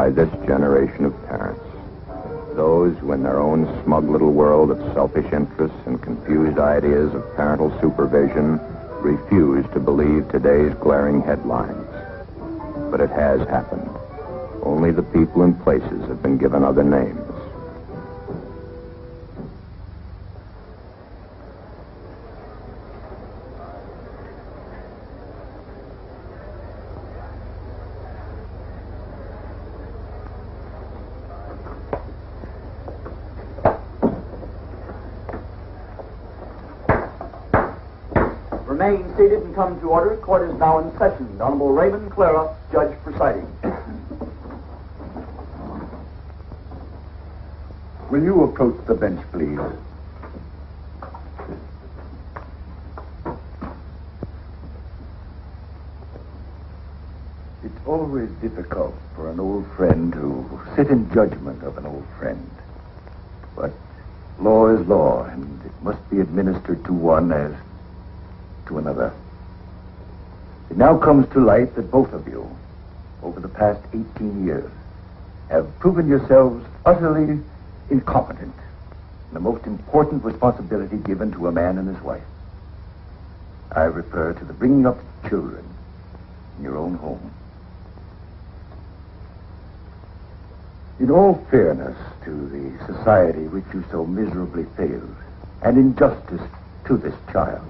by this generation of parents. Those who, in their own smug little world of selfish interests and confused ideas of parental supervision, refuse to believe today's glaring headlines. But it has happened. Only the people and places have been given other names. Remain seated and come to order. Court is now in session. The Honorable Raymond Clara, Judge presiding. Will you approach the bench, please? It's always difficult for an old friend to sit in judgment of an old friend. But law is law, and it must be administered to one as to another. It now comes to light that both of you, over the past 18 years, have proven yourselves utterly incompetent in the most important responsibility given to a man and his wife. I refer to the bringing up of children in your own home. In all fairness to the society which you so miserably failed, and in justice to this child,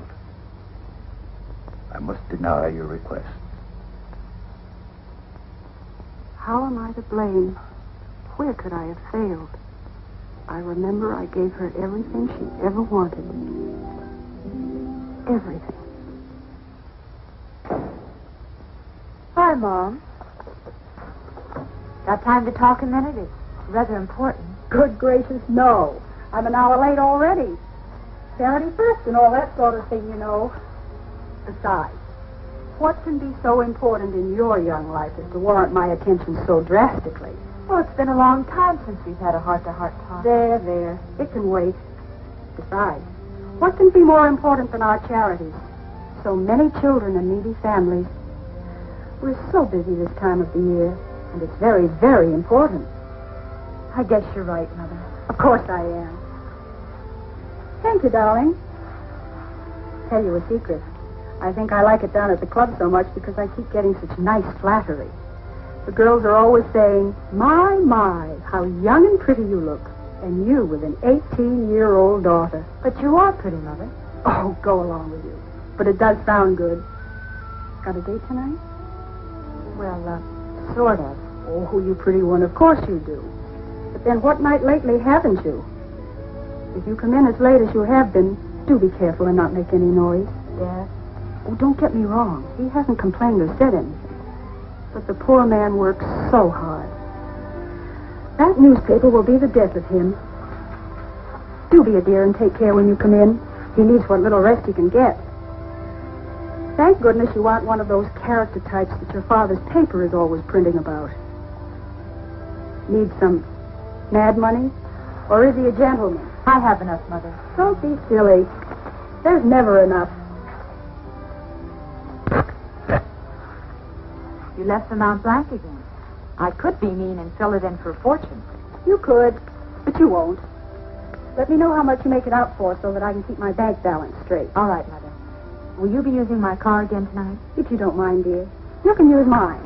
I must deny your request. How am I to blame? Where could I have failed? I remember I gave her everything she ever wanted. Everything. Hi, Mom. Got time to talk a minute? It's rather important. Good gracious, no. I'm an hour late already. Charity first and all that sort of thing, you know. Besides, what can be so important in your young life as to warrant my attention so drastically? Well, it's been a long time since we've had a heart-to-heart talk. There. It can wait. Besides, what can be more important than our charities? So many children and needy families. We're so busy this time of the year, and it's very, very important. I guess you're right, Mother. Of course I am. Thank you, darling. Tell you a secret. I think I like it down at the club so much because I keep getting such nice flattery. The girls are always saying, my, how young and pretty you look. And you with an 18-year-old daughter. But you are pretty, Mother. Oh, go along with you. But it does sound good. Got a date tonight? Well, sort of. Oh, you pretty one. Of course you do. But then what night lately haven't you? If you come in as late as you have been, do be careful and not make any noise. Yes? Oh, don't get me wrong. He hasn't complained or said anything. But the poor man works so hard. That newspaper will be the death of him. Do be a dear and take care when you come in. He needs what little rest he can get. Thank goodness you aren't one of those character types that your father's paper is always printing about. Need some mad money? Or is he a gentleman? I have enough, Mother. Don't be silly. There's never enough. You left the Mount Blanc again. I could be mean and fill it in for a fortune. You could, but you won't. Let me know how much you make it out for so that I can keep my bank balance straight. All right, Mother. Will you be using my car again tonight? If you don't mind, dear. You can use mine.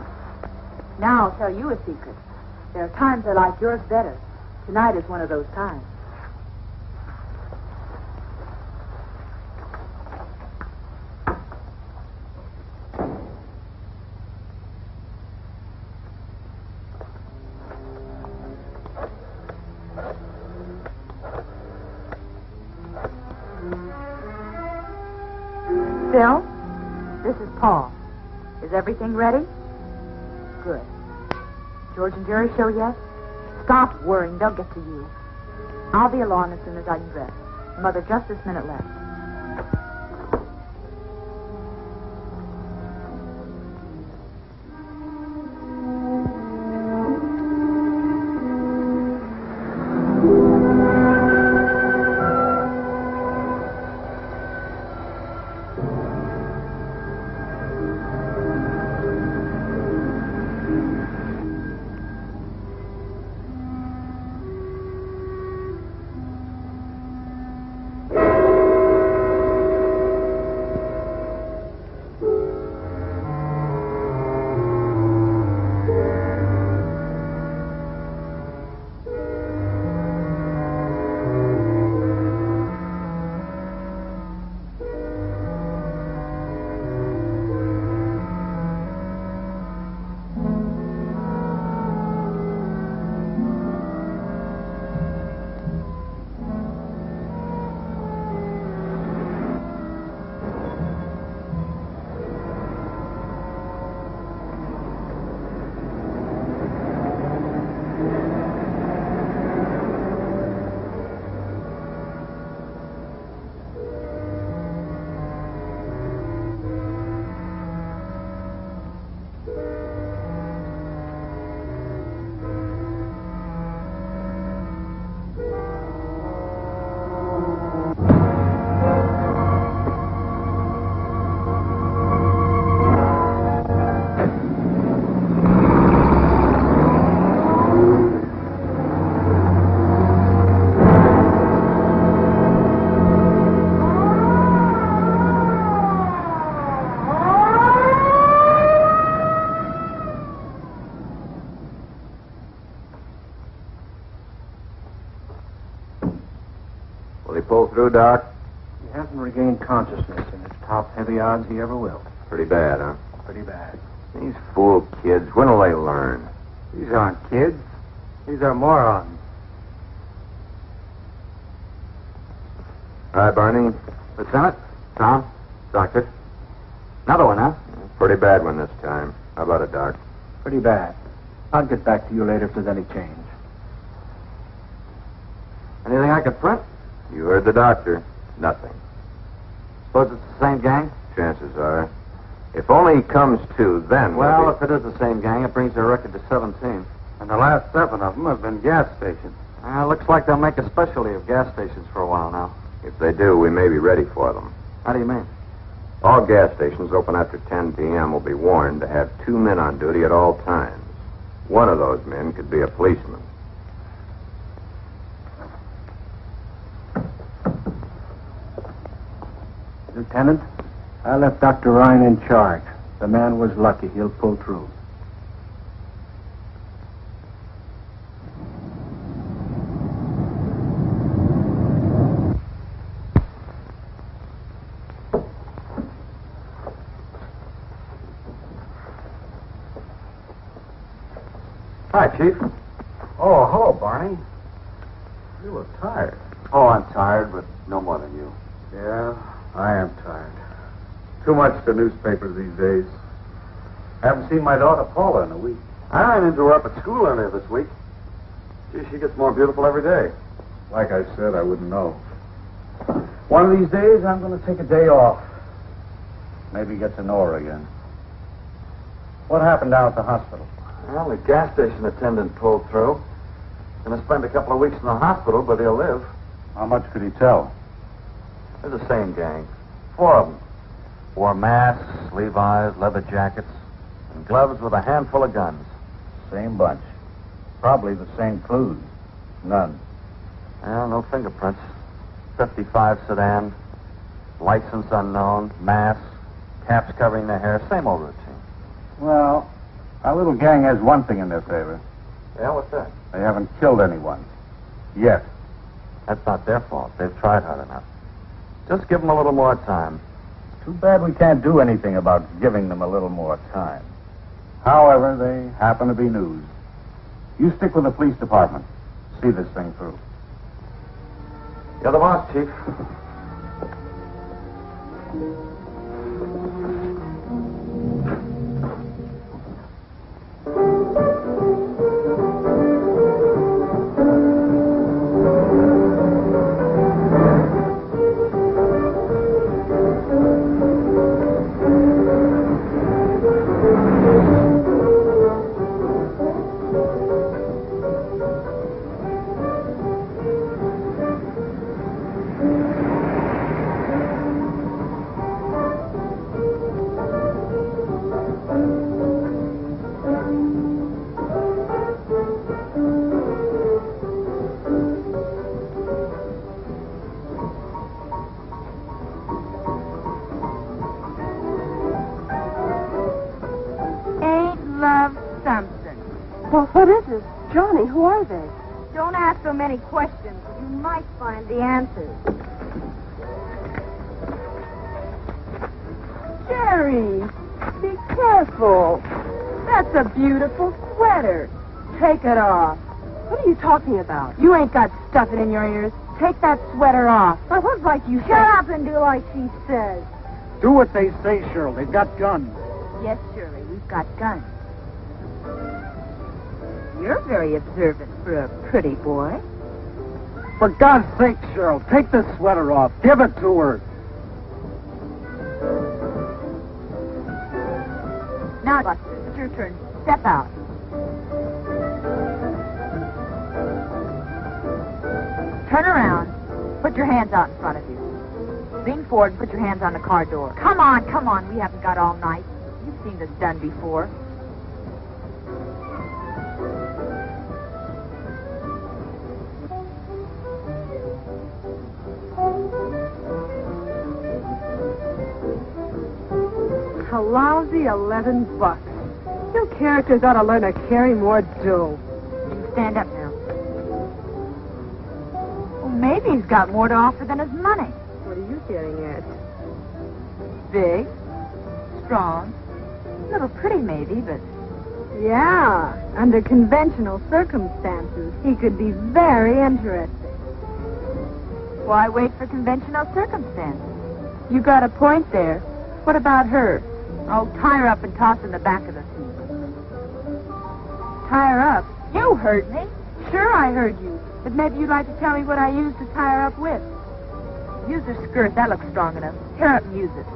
Now I'll tell you a secret. There are times I like yours better. Tonight is one of those times. Bill, this is Paul. Is everything ready? Good. George and Jerry show yet? Stop worrying. They'll get to you. I'll be along as soon as I can dress. Mother, just this minute left. Will he pull through, Doc? He hasn't regained consciousness, and it's top heavy odds he ever will. Pretty bad, huh? Pretty bad. These fool kids, when will they learn? These aren't kids. These are morons. All right, Barney. Lieutenant, Tom, Doctor. Another one, huh? Pretty bad one this time. How about it, Doc? Pretty bad. I'll get back to you later if there's any change. Anything I could print? You heard the doctor. Nothing. Suppose it's the same gang? Chances are. If only he comes to, then... Well, if it is the same gang, it brings their record to 17. And the last 7 of them have been gas stations. Looks like they'll make a specialty of gas stations for a while now. If they do, we may be ready for them. How do you mean? All gas stations open after 10 p.m. will be warned to have 2 men on duty at all times. One of those men could be a policeman. Lieutenant, I left Dr. Ryan in charge. The man was lucky. He'll pull through. Hi, Chief. Oh, hello, Barney. You look tired. Oh, I'm tired, but no more than you. Yeah, I am tired. Too much to newspapers these days. Haven't seen my daughter Paula in a week. I ran into her up at school earlier this week. Gee, she gets more beautiful every day. Like I said, I wouldn't know. One of these days, I'm going to take a day off. Maybe get to know her again. What happened down at the hospital? Well, the gas station attendant pulled through. Gonna spend a couple of weeks in the hospital, but he'll live. How much could he tell? They're the same gang. 4 of them. Wore masks, Levi's, leather jackets, and gloves with a handful of guns. Same bunch. Probably the same clues. None. Well, no fingerprints. 55 sedan, license unknown, masks, caps covering their hair. Same old routine. Well, our little gang has one thing in their favor. Yeah, what's that? They haven't killed anyone. Yet. That's not their fault. They've tried hard enough. Just give them a little more time. Too bad we can't do anything about giving them a little more time. However, they happen to be news. You stick with the police department. See this thing through. You're the boss, Chief. Well, what is it? Johnny, who are they? Don't ask so many questions. You might find the answers. Jerry, be careful. That's a beautiful sweater. Take it off. What are you talking about? You ain't got stuffing in your ears. Take that sweater off. I was like you Shut said. up and do like she says. Do what they say, Cheryl. They've got guns. Yes, Shirley, we've got guns. You're very observant for a pretty boy. For God's sake, Cheryl, take the sweater off. Give it to her. Now, Buster, it's your turn. Step out. Turn around. Put your hands out in front of you. Lean forward and put your hands on the car door. Come on, come on. We haven't got all night. You've seen this done before. A lousy $11. You characters ought to learn to carry more dough. You can stand up now. Well, maybe Maybe he's got more to offer than his money. What are you getting at? Big, strong, a little pretty maybe, but... Yeah, under conventional circumstances, he could be very interesting. Why wait for conventional circumstances? You got a point there. What about her? Oh, tie her up and toss her in the back of the seat. Tie her up? You heard me. Sure, I heard you. But maybe you'd like to tell me what I used to tie her up with. Use her skirt. That looks strong enough. Tear up and use it.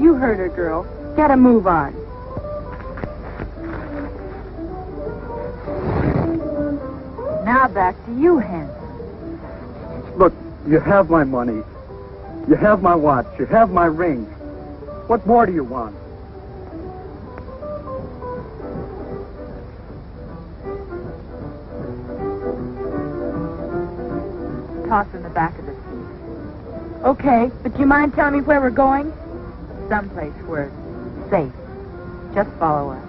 You heard her, girl. Get a move on. Now back to you, Hanson. Look, you have my money. You have my watch. You have my ring. What more do you want? Toss her in the back of the seat. Okay, but do you mind telling me where we're going? Someplace where it's safe. Just follow us.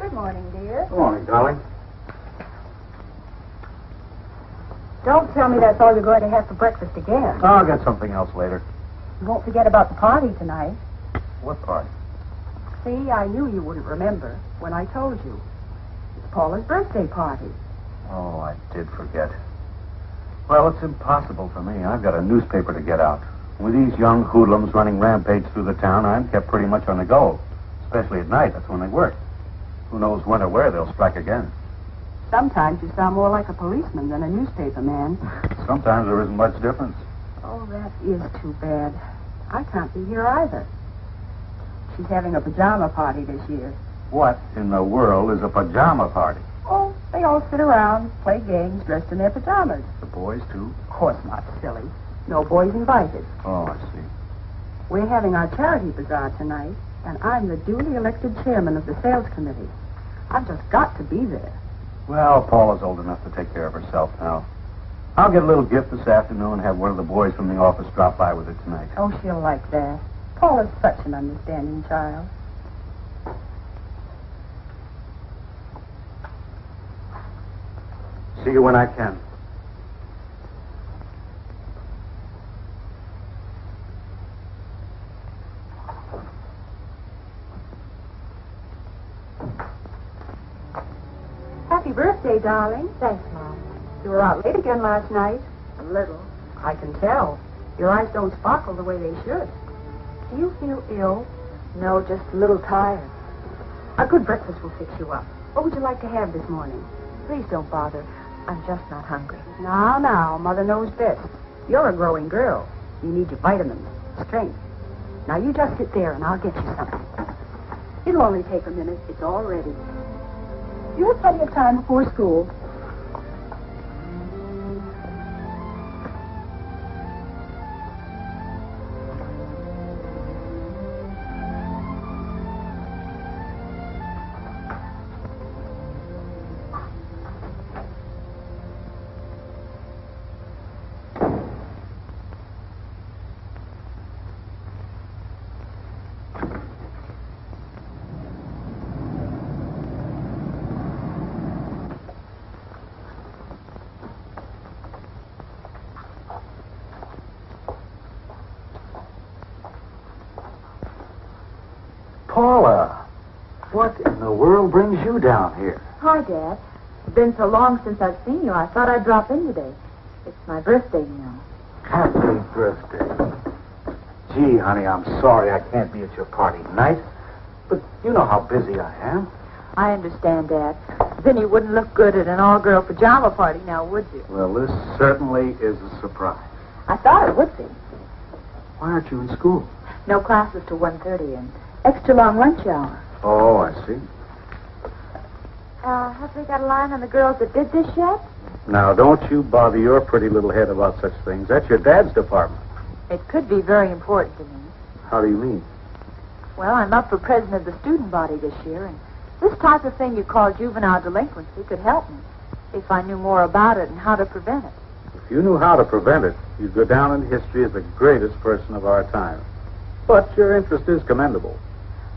Good morning, dear. Good morning, darling. Don't tell me that's all you're going to have for breakfast again. I'll get something else later. You won't forget about the party tonight. What party? See, I knew you wouldn't remember when I told you. It's Paula's birthday party. Oh, I did forget. Well, it's impossible for me. I've got a newspaper to get out. With these young hoodlums running rampage through the town, I'm kept pretty much on the go. Especially at night. That's when they work. Who knows when or where they'll strike again. Sometimes you sound more like a policeman than a newspaper man. Sometimes there isn't much difference. Oh, that is too bad. I can't be here either. She's having a pajama party this year. What in the world is a pajama party? Oh, they all sit around, play games, dressed in their pajamas. The boys, too? Of course not, silly. No boys invited. Oh, I see. We're having our charity bazaar tonight, and I'm the duly elected chairman of the sales committee. I've just got to be there. Well, Paula's old enough to take care of herself now. I'll get a little gift this afternoon and have one of the boys from the office drop by with her tonight. Oh, she'll like that. Paula's such an understanding child. See you when I can. Happy birthday, darling. Thanks, Mom. You were out late again last night. A little. I can tell. Your eyes don't sparkle the way they should. Do you feel ill? No, just a little tired. A good breakfast will fix you up. What would you like to have this morning? Please don't bother. I'm just not hungry. Now, Mother knows best. You're a growing girl. You need your vitamins, strength. Now, you just sit there and I'll get you something. It'll only take a minute. It's all ready. You have plenty of time before school. Paula, what in the world brings you down here? Hi, Dad. It's been so long since I've seen you, I thought I'd drop in today. It's my birthday, you know. Happy birthday. Gee, honey, I'm sorry I can't be at your party tonight, but you know how busy I am. I understand, Dad. Then you wouldn't look good at an all-girl pajama party now, would you? Well, this certainly is a surprise. I thought it would be. Why aren't you in school? No classes till 1:30 and extra long lunch hour. Oh, I see. Have we got a line on the girls that did this yet? Now, don't you bother your pretty little head about such things. That's your dad's department. It could be very important to me. How do you mean? Well, I'm up for president of the student body this year, and this type of thing you call juvenile delinquency could help me if I knew more about it and how to prevent it. If you knew how to prevent it, you'd go down in history as the greatest person of our time. But your interest is commendable.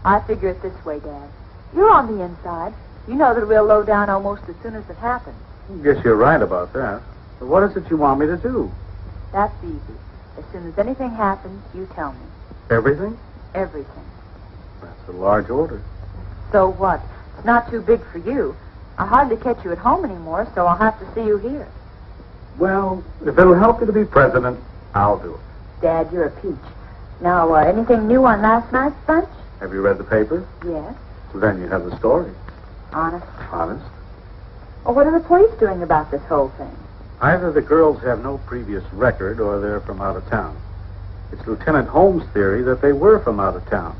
I figure it this way, Dad. You're on the inside. You know that we'll low down almost as soon as it happens. Guess you're right about that. But what is it you want me to do? That's easy. As soon as anything happens, you tell me. Everything? Everything. That's a large order. So what? It's not too big for you. I hardly catch you at home anymore, so I'll have to see you here. Well, if it'll help you to be president, I'll do it. Dad, you're a peach. Now, anything new on last night's bunch? Have you read the paper? Yes. Well, then you have the story. Honest? Honest? Well, what are the police doing about this whole thing? Either the girls have no previous record or they're from out of town. It's Lieutenant Holmes' theory that they were from out of town.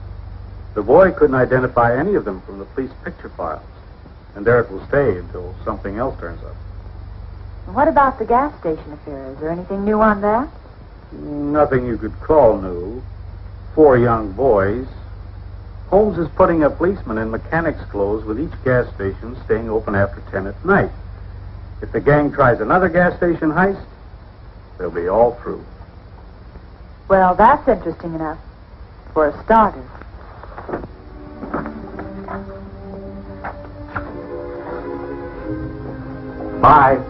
The boy couldn't identify any of them from the police picture files. And there it will stay until something else turns up. And what about the gas station affair? Is there anything new on that? Nothing you could call new. 4 young boys. Holmes is putting a policeman in mechanic's clothes with each gas station staying open after 10 at night. If the gang tries another gas station heist, they'll be all through. Well, that's interesting enough. For a starter. Bye.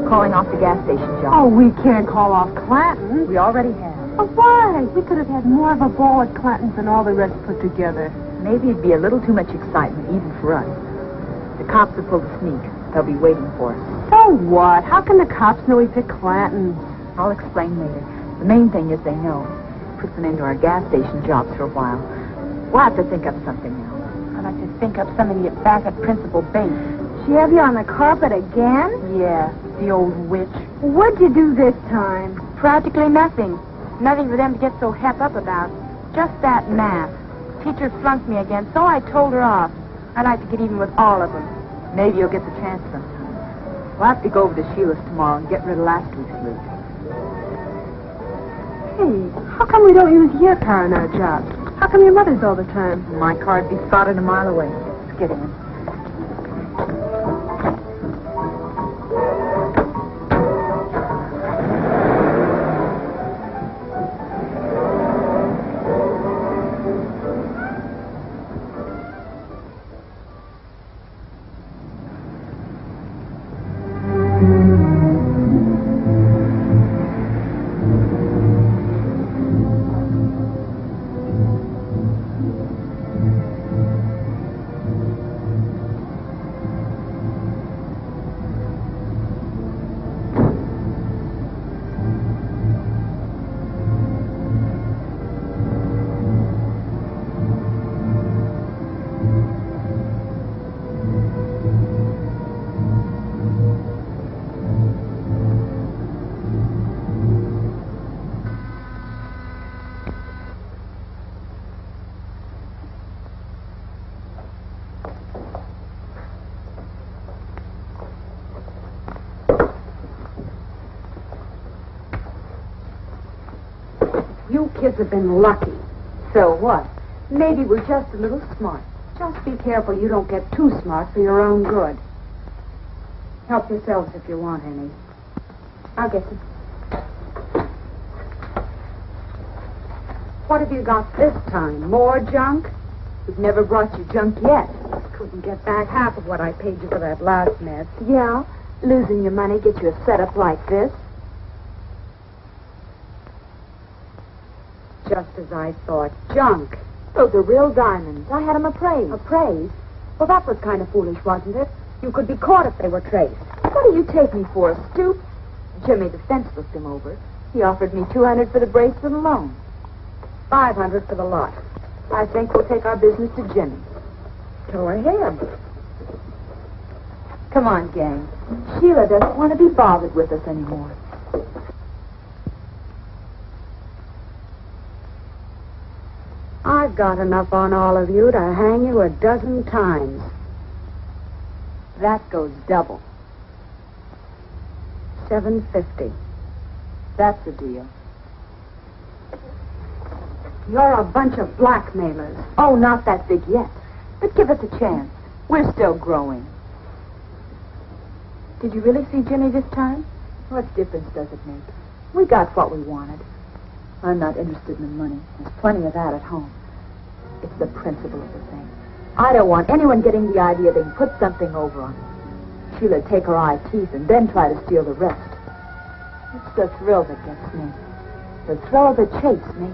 Calling off the gas station, John. Oh, we can't call off Clanton. We already have. Oh, why? We could have had more of a ball at Clanton's than all the rest put together. Maybe it'd be a little too much excitement, even for us. The cops have pulled a sneak. They'll be waiting for us. So what? How can the cops know we picked Clanton's? I'll explain later. The main thing is they know. Puts an end to our gas station jobs for a while. We'll have to think up something else. I'd like to think up something to get back at Principal Bates. She have you on the carpet again? Yeah, the old witch. What'd you do this time? Practically nothing. Nothing for them to get so hep up about. Just that math. Teacher flunked me again, so I told her off. I'd like to get even with all of them. Maybe you'll get the chance sometime. We'll have to go over to Sheila's tomorrow and get rid of last week's loot. Hey, how come we don't use your car in our jobs? How come your mother's all the time? My car'd be spotted a mile away. Let's get in. You kids have been lucky. So what? Maybe we're just a little smart. Just be careful you don't get too smart for your own good. Help yourselves if you want any. I'll get them. What have you got this time? More junk? We've never brought you junk yet. Couldn't get back half of what I paid you for that last mess. Yeah? Losing your money gets you a setup like this? Just as I thought. Junk. Those are real diamonds. I had them appraised. Appraised? Well, that was kind of foolish, wasn't it? You could be caught if they were traced. What do you take me for, a stoop? Jimmy the fence looked him over. He offered me $200 for the bracelet alone. $500 for the lot. I think we'll take our business to Jimmy. Go ahead. Come on, gang. Sheila doesn't want to be bothered with us anymore. I've got enough on all of you to hang you a dozen times. That goes double. $750. That's the deal. You're a bunch of blackmailers. Oh, not that big yet. But give us a chance. We're still growing. Did you really see Jimmy this time? What difference does it make? We got what we wanted. I'm not interested in the money. There's plenty of that at home. It's the principle of the thing. I don't want anyone getting the idea they can put something over on me. Sheila'd take her eye teeth and then try to steal the rest. It's the thrill that gets me. The thrill of the chase, me.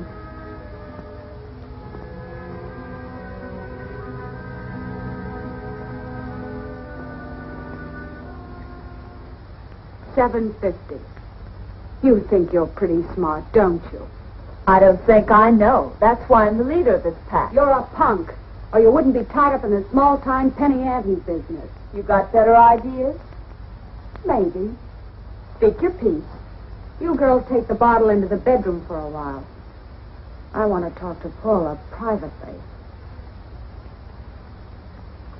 $750. You think you're pretty smart, don't you? I don't think I know. That's why I'm the leader of this pack. You're a punk, or you wouldn't be tied up in the small-time penny ante business. You got better ideas? Maybe. Speak your piece. You girls take the bottle into the bedroom for a while. I want to talk to Paula privately.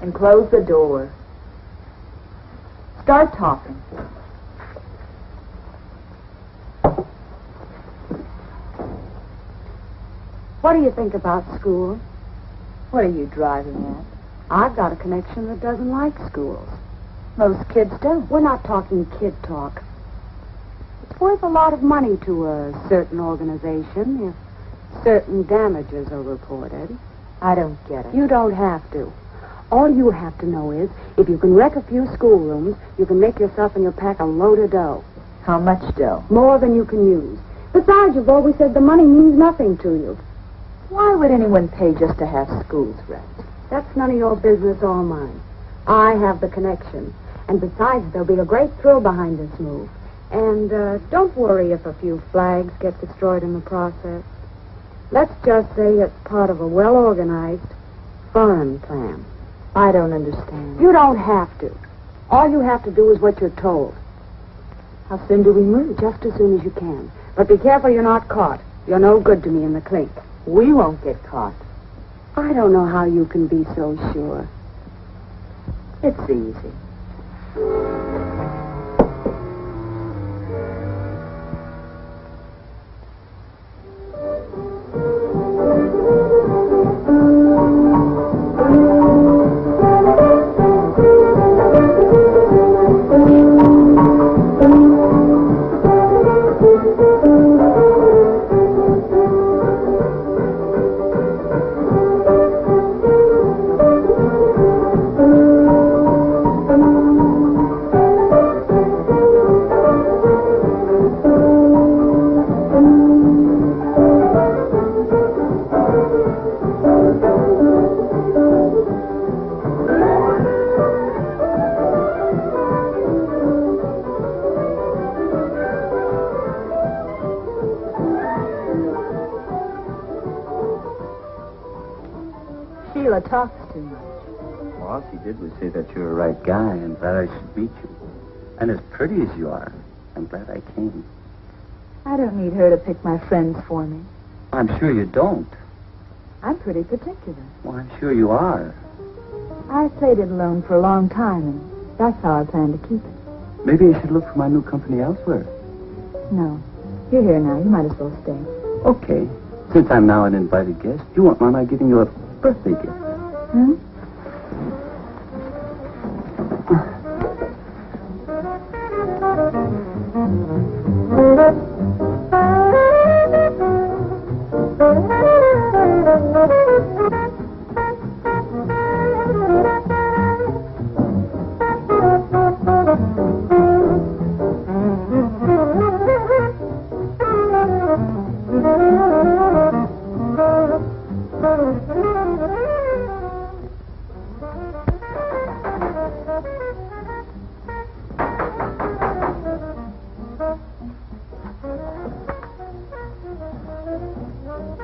And close the door. Start talking. What do you think about school? What are you driving at? I've got a connection that doesn't like schools. Most kids don't. We're not talking kid talk. It's worth a lot of money to a certain organization if certain damages are reported. I don't get it. You don't have to. All you have to know is, if you can wreck a few schoolrooms, you can make yourself and your pack a load of dough. How much dough? More than you can use. Besides, you've always said the money means nothing to you. Why would anyone pay just to have schools wrecked? That's none of your business or mine. I have the connection. And besides, there'll be a great thrill behind this move. And don't worry if a few flags get destroyed in the process. Let's just say it's part of a well-organized foreign plan. I don't understand. You don't have to. All you have to do is what you're told. How soon do we move? Just as soon as you can. But be careful you're not caught. You're no good to me in the clink. We won't get caught. I don't know how you can be so sure. It's easy. Sheila talks too much. Well, all she did was say that you're a right guy and that I should beat you. And as pretty as you are, I'm glad I came. I don't need her to pick my friends for me. I'm sure you don't. I'm pretty particular. Well, I'm sure you are. I've played it alone for a long time, and that's how I plan to keep it. Maybe I should look for my new company elsewhere. No. You're here now. You might as well stay. Okay. Since I'm now an invited guest, you won't mind my giving you a birthday gift. Hmm?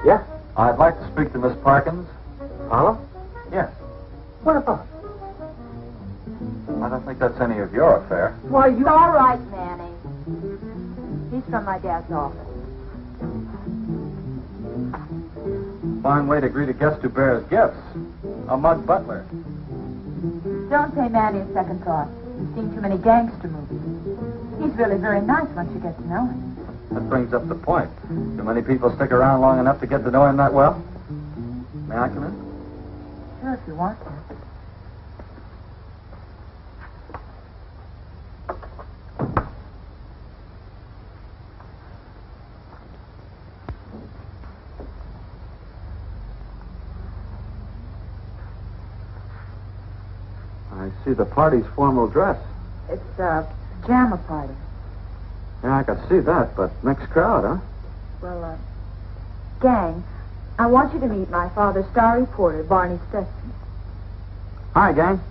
Yeah, I'd like to speak to Miss Parkins. Paula? Yes. What about? I don't think that's any of your affair. Well, you're all right, Manny. He's from my dad's office. Fine way to greet a guest who bears gifts. A mud butler. Don't pay Manny a second thought. He's seen too many gangster movies. He's really very nice once you get to know him. That brings up the point. Do many people stick around long enough to get to know him that well? May I come in? Sure, if you want to. I see the party's formal dress. It's a pajama party. Yeah, I can see that, but mixed crowd, huh? Well, gang, I want you to meet my father's star reporter, Barney Stetson. Hi, gang.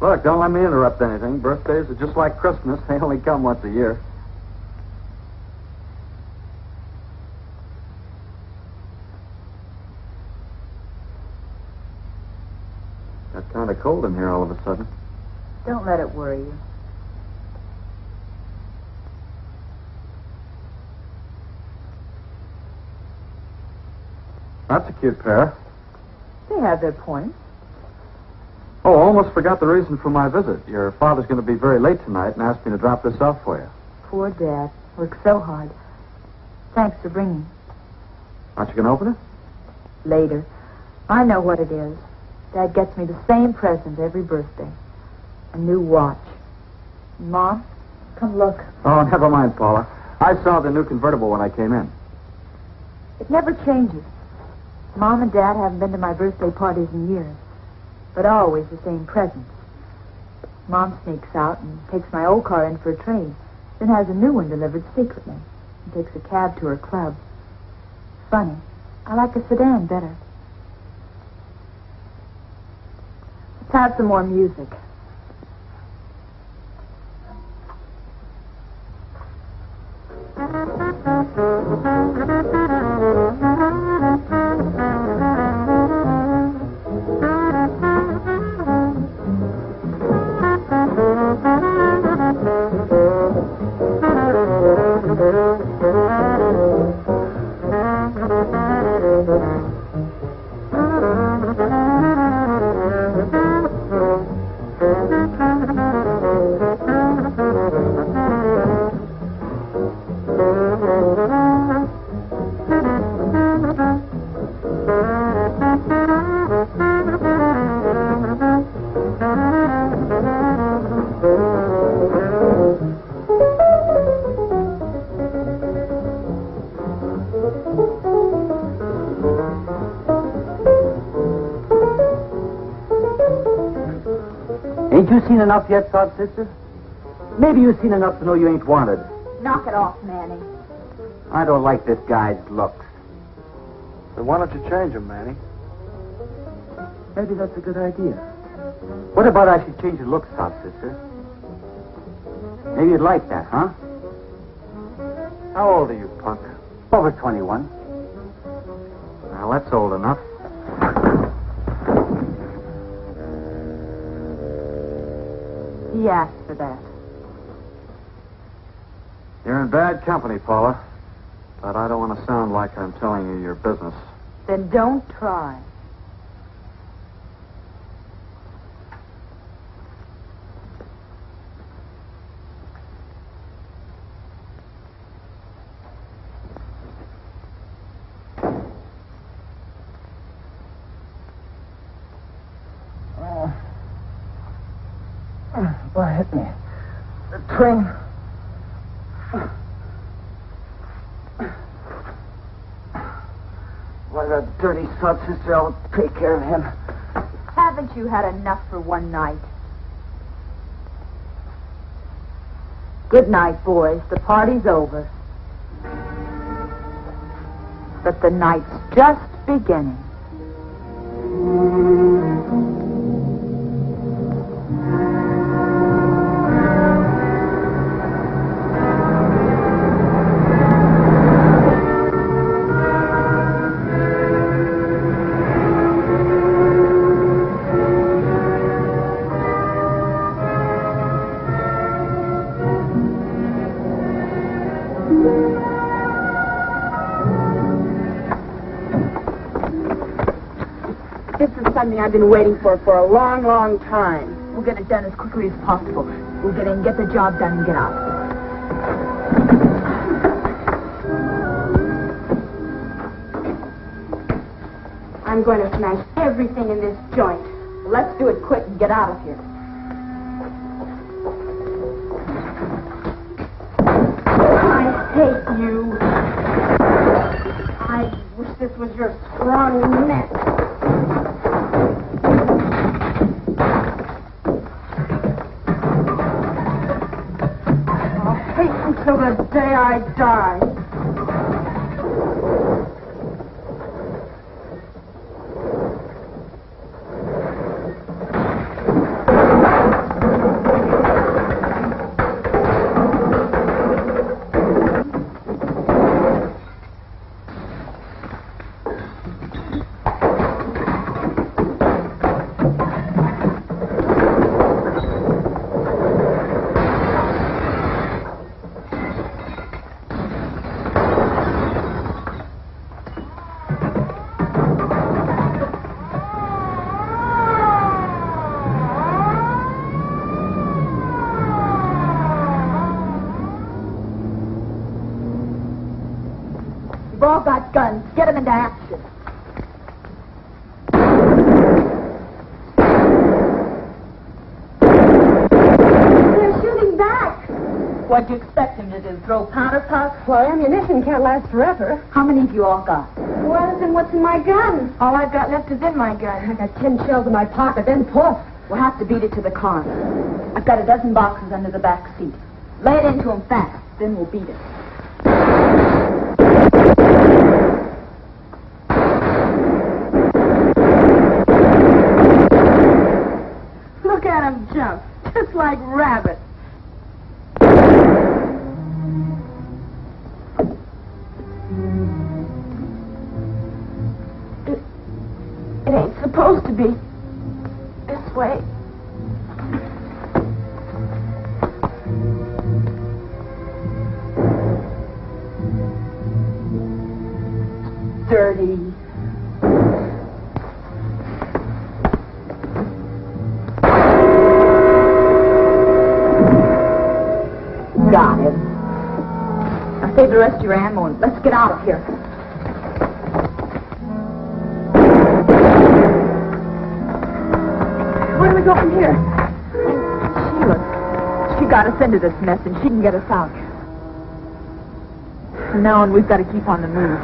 Look, don't let me interrupt anything. Birthdays are just like Christmas. They only come once a year. Got kind of cold in here all of a sudden. Don't let it worry you. That's a cute pair. They have their points. Oh, almost forgot the reason for my visit. Your father's going to be very late tonight and asked me to drop this off for you. Poor Dad. Worked so hard. Thanks for bringing. Aren't you going to open it? Later. I know what it is. Dad gets me the same present every birthday. A new watch. Mom, come look. Oh, never mind, Paula. I saw the new convertible when I came in. It never changes. Mom and Dad haven't been to my birthday parties in years, but always the same presents. Mom sneaks out and takes my old car in for a trade, then has a new one delivered secretly and takes a cab to her club. Funny, I like a sedan better. Let's have some more music. Ain't you seen enough yet, Sod Sister? Maybe you've seen enough to know you ain't wanted. Knock it off, Manny. I don't like this guy's looks. Then why don't you change him, Manny? Maybe that's a good idea. What about I should change your looks, Sod Sister? Maybe you'd like that, huh? How old are you, punk? Over 21. Well, that's old enough. He asked for that. You're in bad company, Paula. But I don't want to sound like I'm telling you your business. Then don't try. What hit me? The train. Why, that dirty sod, sister, I'll take care of him. Haven't you had enough for one night? Good night, boys. The party's over. But the night's just beginning. This is something I've been waiting for a long, long time. We'll get it done as quickly as possible. We'll get in, get the job done, and get out. I'm going to smash everything in this joint. Let's do it quick and get out of here. I hate you. I wish this was your strong neck. I'll hate you till the day I die. You've all got guns. Get them into action. They're shooting back. What'd you expect him to do? Throw powder puffs? Well, ammunition can't last forever. How many have you all got? What is in what's in my gun? All I've got left is in my gun. I got 10 shells in my pocket, then poof. We'll have to beat it to the car. I've got a dozen boxes under the back seat. Lay it into him fast, then we'll beat it. Look at him jump, just like rabbits. It ain't supposed to be this way. Dirty. Got it. Now save the rest of your ammo and let's get out of here. Where do we go from here? Sheila, she got us into this mess and she can get us out. From now on, we've got to keep on the move.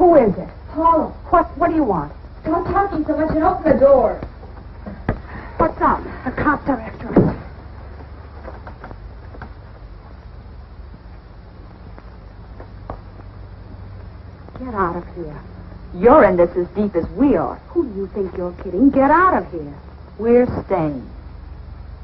Who is it? Paula, What do you want? stop talking so much and open the door. What's up? The cops are after us. Get out of here. You're in this as deep as we are. Who do you think you're kidding? Get out of here. We're staying.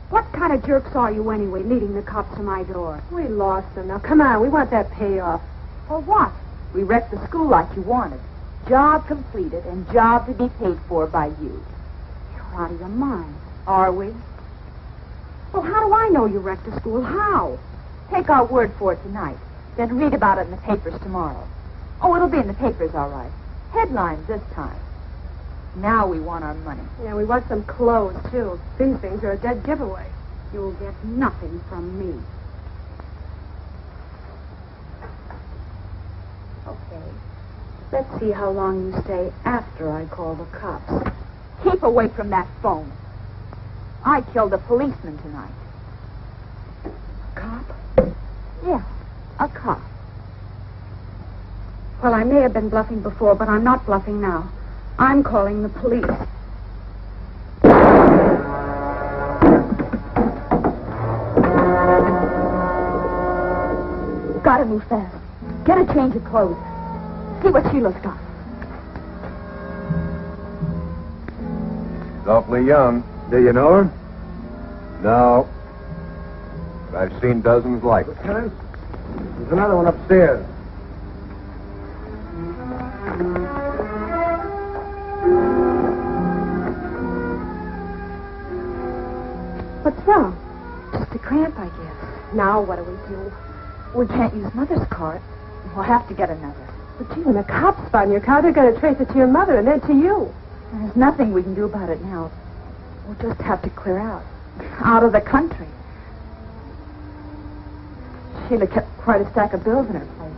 What kind of jerks are you anyway, leading the cops to my door? We lost them. Now, come on. We want that payoff. For what? We wrecked the school like you wanted. Job completed and job to be paid for by you. You're out of your mind. Are we? Well, how do I know you wrecked the school? How? Take our word for it tonight. Then read about it in the papers tomorrow. Oh, it'll be in the papers, all right. Headlines this time. Now we want our money. Yeah, we want some clothes, too. These things are a dead giveaway. You'll get nothing from me. Okay. Let's see how long you stay after I call the cops. Keep away from that phone. I killed a policeman tonight. A cop? Yeah, a cop. Well, I may have been bluffing before, but I'm not bluffing now. I'm calling the police. Gotta move fast. Get a change of clothes. See what she looks like. She's awfully young. Do you know her? No. But I've seen dozens like her. Lieutenant, there's another one upstairs. What's wrong? Just a cramp, I guess. Now what do we do? We can't use Mother's cart. We'll have to get another. But gee, when the cops find your car, they're going to trace it to your mother and then to you. There's nothing we can do about it now. We'll just have to clear out. Out of the country. Sheila kept quite a stack of bills in her place.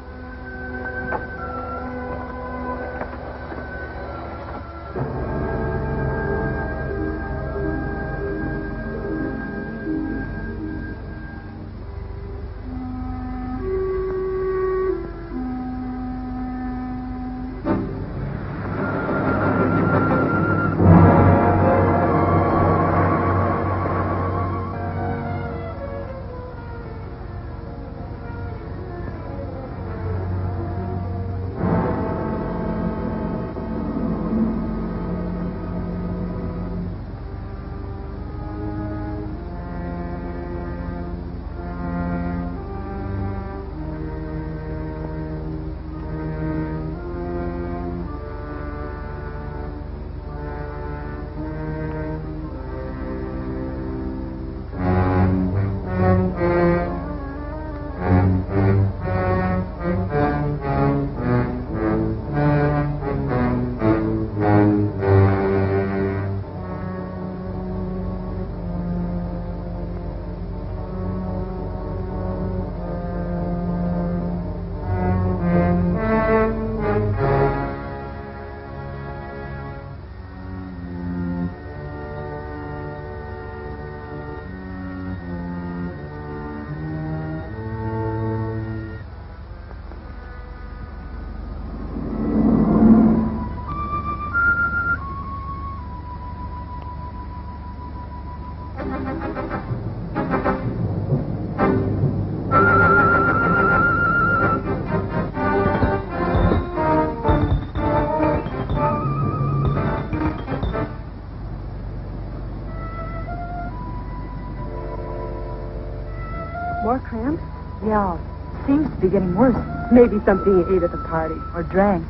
More cramps? Yeah, seems to be getting worse. Maybe something you ate at the party. Or drank.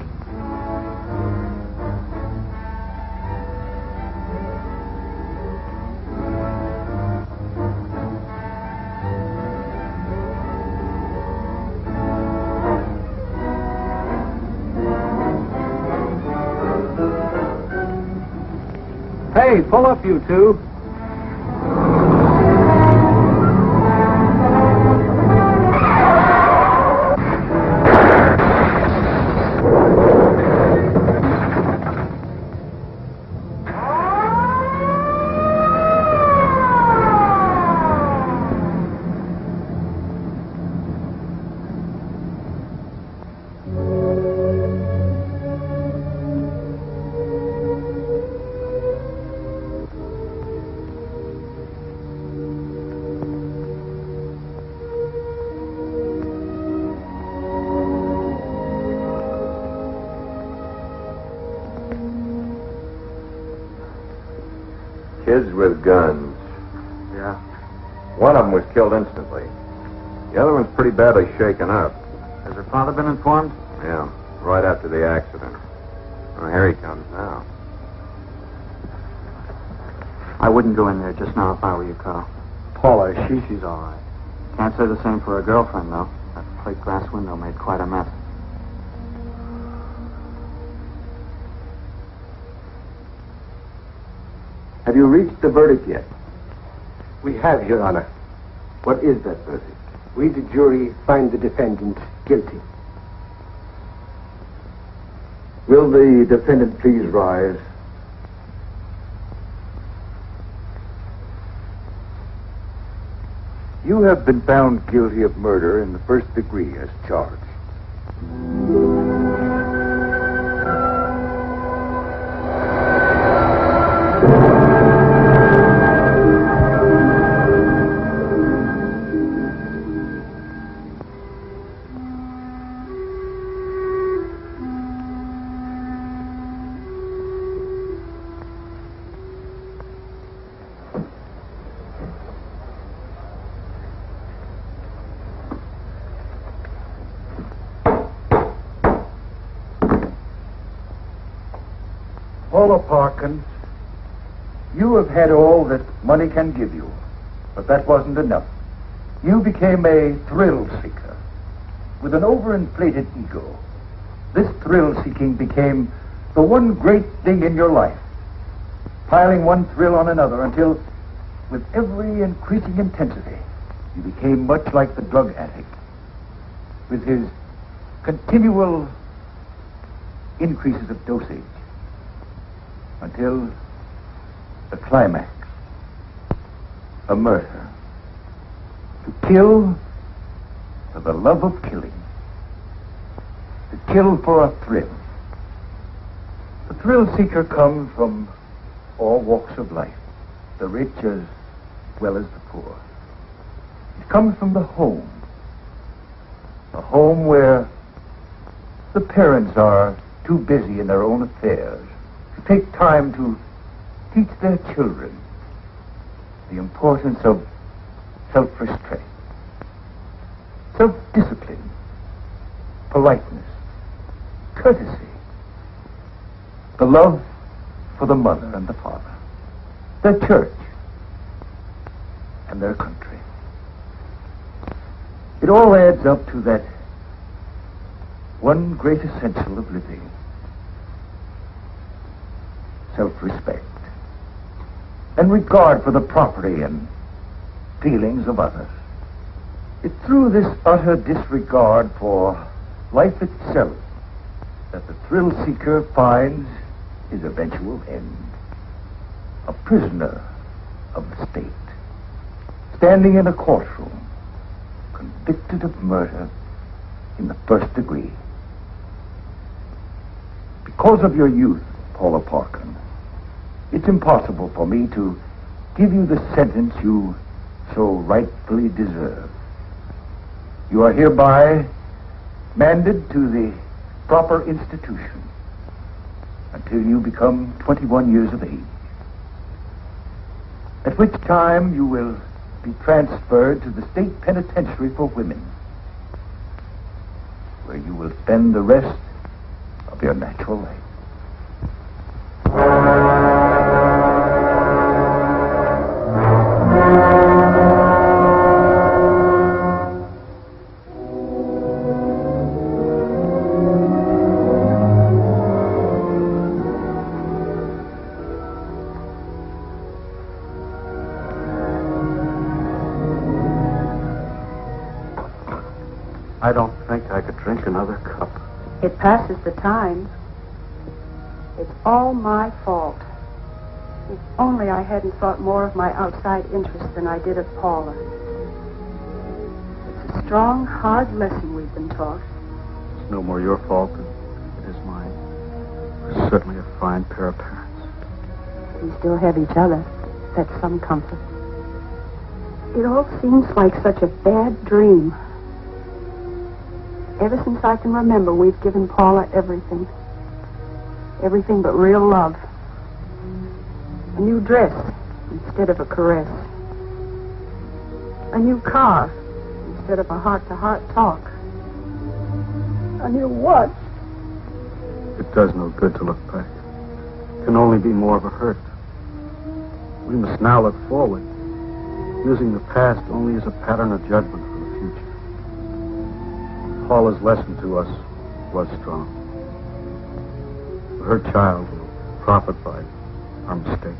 Hey, pull up, you two. Kids with guns. Yeah. One of them was killed instantly. The other one's pretty badly shaken up. Has her father been informed? Yeah, right after the accident. Well, here he comes now. I wouldn't go in there just now if I were you, Carl. Paula, She's all right. Can't say the same for her girlfriend, though. That plate glass window made quite a mess. Have you reached the verdict yet? We have, Your Honor. What is that verdict? We, the jury, find the defendant guilty. Will the defendant please rise? You have been found guilty of murder in the first degree as charged. Paula Parkins, you have had all that money can give you, but that wasn't enough. You became a thrill seeker with an overinflated ego. This thrill seeking became the one great thing in your life, piling one thrill on another until, with every increasing intensity, you became much like the drug addict, with his continual increases of dosage, until the climax, a murder. To kill for the love of killing. To kill for a thrill. The thrill seeker comes from all walks of life, the rich as well as the poor. It comes from the home. A home where the parents are too busy in their own affairs to take time to teach their children the importance of self-restraint, self-discipline, politeness, courtesy, the love for the mother and the father, their church, and their country. It all adds up to that one great essential of living, self-respect, and regard for the property and feelings of others. It's through this utter disregard for life itself that the thrill seeker finds his eventual end. A prisoner of the state, standing in a courtroom, convicted of murder in the first degree. Because of your youth, Paula Parkins, it's impossible for me to give you the sentence you so rightfully deserve. You are hereby manded to the proper institution until you become 21 years of age, at which time you will be transferred to the state penitentiary for women, where you will spend the rest of your natural life. I don't think I could drink another cup. It passes the time. It's all my fault. If only I hadn't thought more of my outside interest than I did of Paula. It's a strong, hard lesson we've been taught. It's no more your fault than it is mine. We're certainly a fine pair of parents. We still have each other. That's some comfort. It all seems like such a bad dream. Ever since I can remember, we've given Paula everything. Everything but real love. A new dress, instead of a caress. A new car instead of a heart-to-heart talk. A new watch. It does no good to look back. It can only be more of a hurt. We must now look forward, using the past only as a pattern of judgment for the future. Paula's lesson to us was strong. But her child will profit by our mistakes.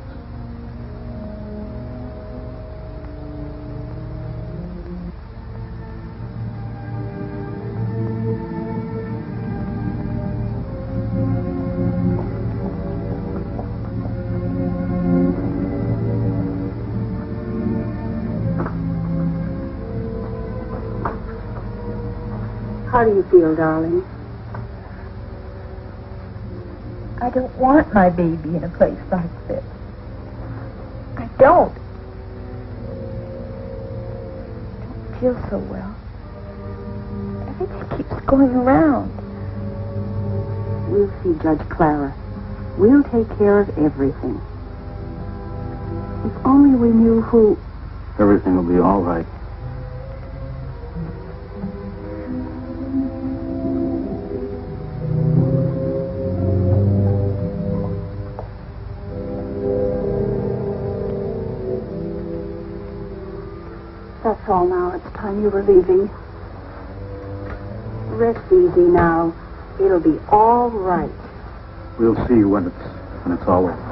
How do you feel, darling? I don't want my baby in a place like this. I don't. I don't feel so well. Everything keeps going around. We'll see Judge Clara. We'll take care of everything. If only we knew who... Everything will be all right. That's all now. It's time you were leaving. Rest easy now. It'll be all right. We'll see when it's all over.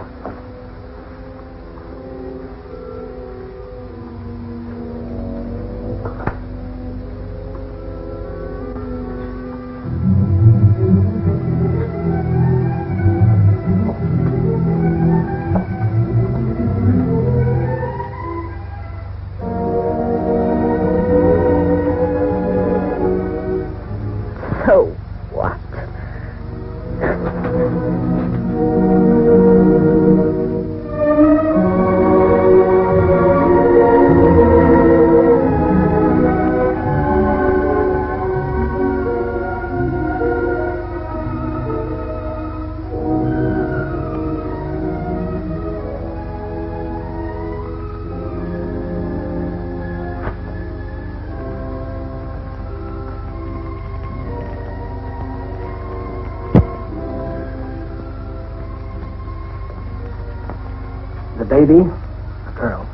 The baby, a girl,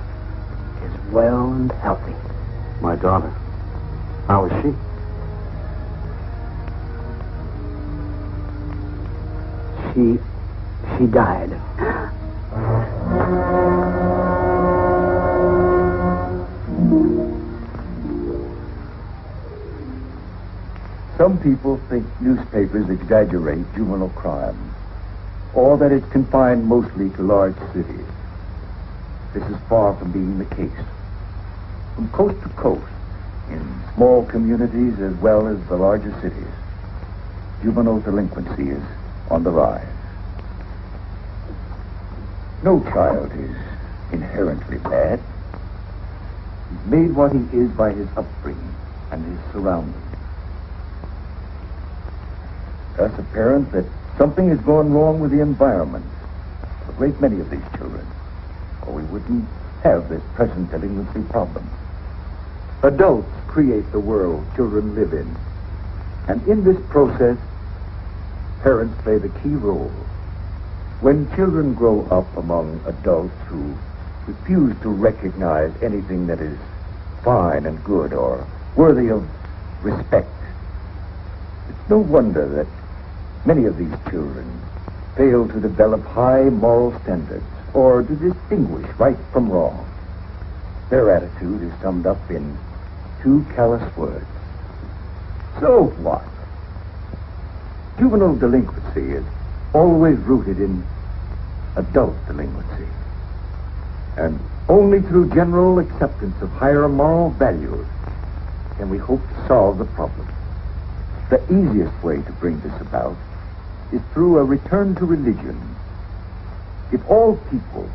is well and healthy. My daughter. How is she? She died. Some people think newspapers exaggerate juvenile crime, or that it's confined mostly to large cities. This is far from being the case. From coast to coast, in small communities as well as the larger cities, juvenile delinquency is on the rise. No child is inherently bad. He's made what he is by his upbringing and his surroundings. Thus apparent that something has gone wrong with the environment of a great many of these children, or we wouldn't have this present delinquency problem. Adults create the world children live in, and in this process, parents play the key role. When children grow up among adults who refuse to recognize anything that is fine and good or worthy of respect, it's no wonder that many of these children fail to develop high moral standards or to distinguish right from wrong. Their attitude is summed up in two callous words. So what? Juvenile delinquency is always rooted in adult delinquency. And only through general acceptance of higher moral values can we hope to solve the problem. The easiest way to bring this about is through a return to religion. If all people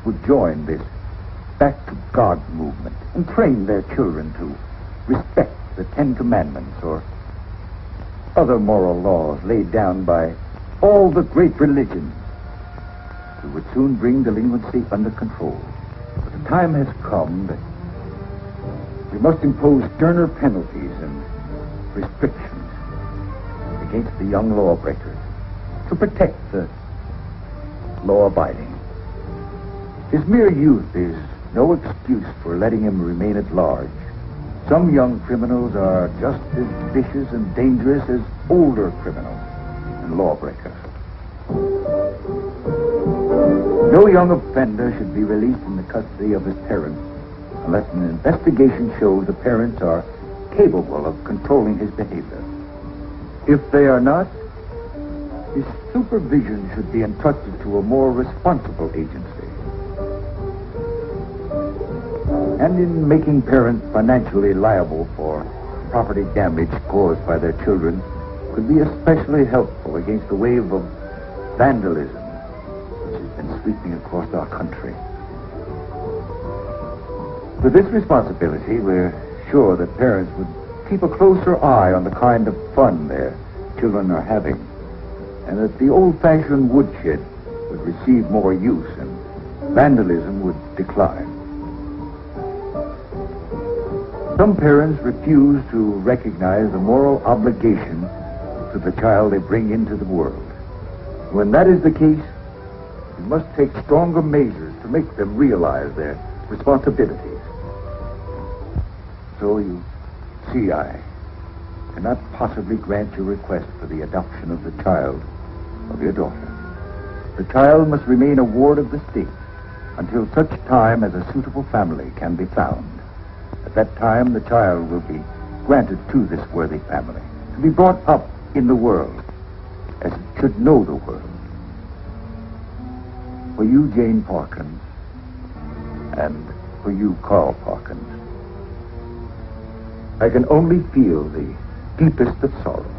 would join this back to God movement and train their children to respect the Ten Commandments or other moral laws laid down by all the great religions, we would soon bring delinquency under control. time has come that we must impose sterner penalties and restrictions against the young lawbreakers to protect the law-abiding. His mere youth is no excuse for letting him remain at large. Some young criminals are just as vicious and dangerous as older criminals and lawbreakers. No young offender should be released in the custody of his parents unless an investigation shows the parents are capable of controlling his behavior. If they are not, his supervision should be entrusted to a more responsible agency. And in making parents financially liable for property damage caused by their children could be especially helpful against the wave of vandalism which has been sweeping across our country. With this responsibility, we're sure that parents would keep a closer eye on the kind of fun their children are having, and that the old-fashioned woodshed would receive more use and vandalism would decline. Some parents refuse to recognize the moral obligation to the child they bring into the world. When that is the case, we must take stronger measures to make them realize their responsibilities. So you see, I cannot possibly grant your request for the adoption of the child of your daughter. The child must remain a ward of the state until such time as a suitable family can be found. At that time, the child will be granted to this worthy family to be brought up in the world as it should know the world. For you, Jane Parkins, and for you, Carl Parkins, I can only feel the deepest of sorrow.